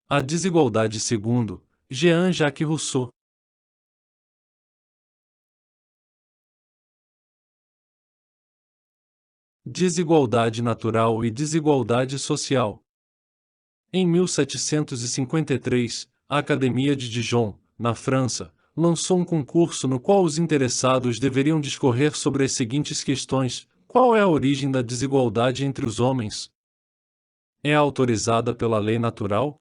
A desigualdade segundo Jean-Jacques Rousseau. Desigualdade natural e desigualdade social. Em 1753, a Academia de Dijon, na França, lançou um concurso no qual os interessados deveriam discorrer sobre as seguintes questões: qual é a origem da desigualdade entre os homens? É autorizada pela lei natural?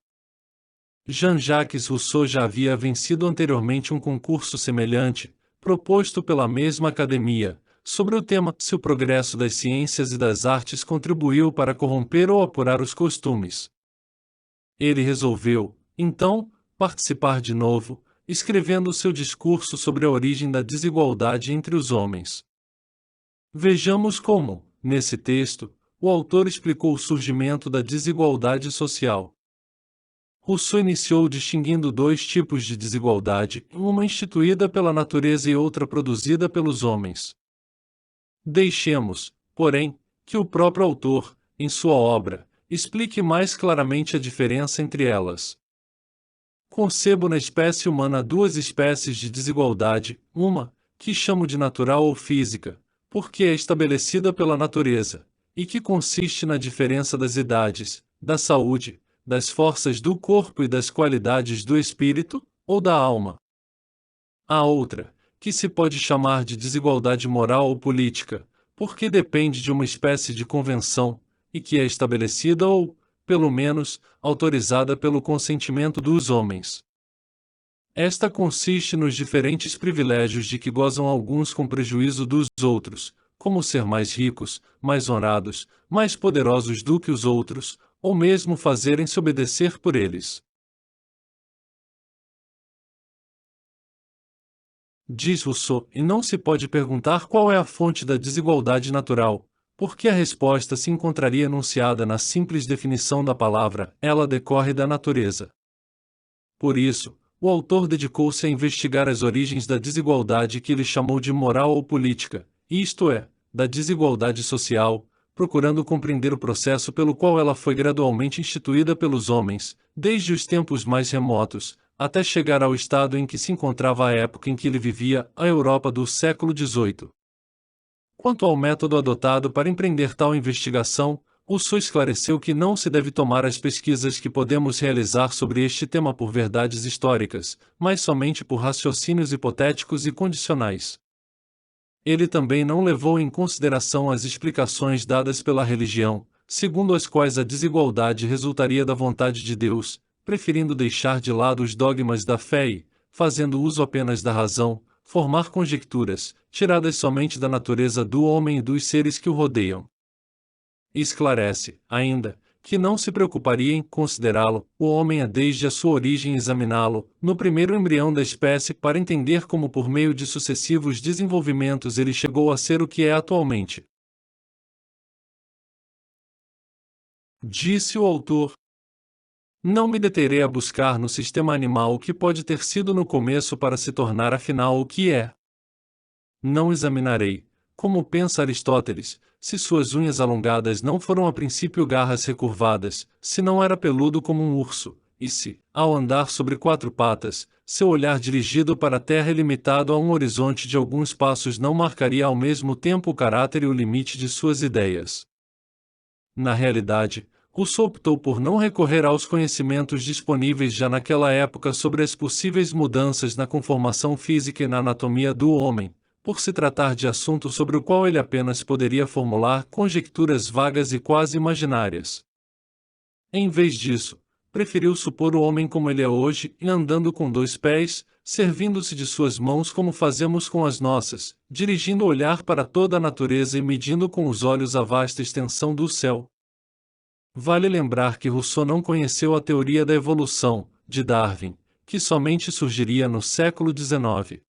Jean-Jacques Rousseau já havia vencido anteriormente um concurso semelhante, proposto pela mesma academia, sobre o tema se o progresso das ciências e das artes contribuiu para corromper ou apurar os costumes. Ele resolveu, então, participar de novo, escrevendo seu discurso sobre a origem da desigualdade entre os homens. Vejamos como, nesse texto, o autor explicou o surgimento da desigualdade social. Rousseau iniciou distinguindo dois tipos de desigualdade, uma instituída pela natureza e outra produzida pelos homens. Deixemos, porém, que o próprio autor, em sua obra, explique mais claramente a diferença entre elas. Concebo na espécie humana duas espécies de desigualdade, uma, que chamo de natural ou física, porque é estabelecida pela natureza, e que consiste na diferença das idades, da saúde, das forças do corpo e das qualidades do espírito, ou da alma. A outra, que se pode chamar de desigualdade moral ou política, porque depende de uma espécie de convenção, e que é estabelecida ou, pelo menos, autorizada pelo consentimento dos homens. Esta consiste nos diferentes privilégios de que gozam alguns com prejuízo dos outros, como ser mais ricos, mais honrados, mais poderosos do que os outros, ou mesmo fazerem-se obedecer por eles. Diz Rousseau, e não se pode perguntar qual é a fonte da desigualdade natural, porque a resposta se encontraria enunciada na simples definição da palavra, ela decorre da natureza. Por isso, o autor dedicou-se a investigar as origens da desigualdade que ele chamou de moral ou política, isto é, da desigualdade social, procurando compreender o processo pelo qual ela foi gradualmente instituída pelos homens, desde os tempos mais remotos, até chegar ao estado em que se encontrava a época em que ele vivia, a Europa do século XVIII. Quanto ao método adotado para empreender tal investigação, Rousseau esclareceu que não se deve tomar as pesquisas que podemos realizar sobre este tema por verdades históricas, mas somente por raciocínios hipotéticos e condicionais. Ele também não levou em consideração as explicações dadas pela religião, segundo as quais a desigualdade resultaria da vontade de Deus, preferindo deixar de lado os dogmas da fé e, fazendo uso apenas da razão, formar conjecturas, tiradas somente da natureza do homem e dos seres que o rodeiam. Esclarece, ainda, que não se preocuparia em considerá-lo, o homem é desde a sua origem examiná-lo, no primeiro embrião da espécie para entender como por meio de sucessivos desenvolvimentos ele chegou a ser o que é atualmente. Disse o autor. Não me deterei a buscar no sistema animal o que pode ter sido no começo para se tornar afinal o que é. Não examinarei, como pensa Aristóteles, se suas unhas alongadas não foram a princípio garras recurvadas, se não era peludo como um urso, e se, ao andar sobre quatro patas, seu olhar dirigido para a terra e limitado a um horizonte de alguns passos não marcaria ao mesmo tempo o caráter e o limite de suas ideias. Na realidade, Rousseau optou por não recorrer aos conhecimentos disponíveis já naquela época sobre as possíveis mudanças na conformação física e na anatomia do homem, por se tratar de assunto sobre o qual ele apenas poderia formular conjecturas vagas e quase imaginárias. Em vez disso, preferiu supor o homem como ele é hoje e andando com dois pés, servindo-se de suas mãos como fazemos com as nossas, dirigindo o olhar para toda a natureza e medindo com os olhos a vasta extensão do céu. Vale lembrar que Rousseau não conheceu a teoria da evolução, de Darwin, que somente surgiria no século XIX.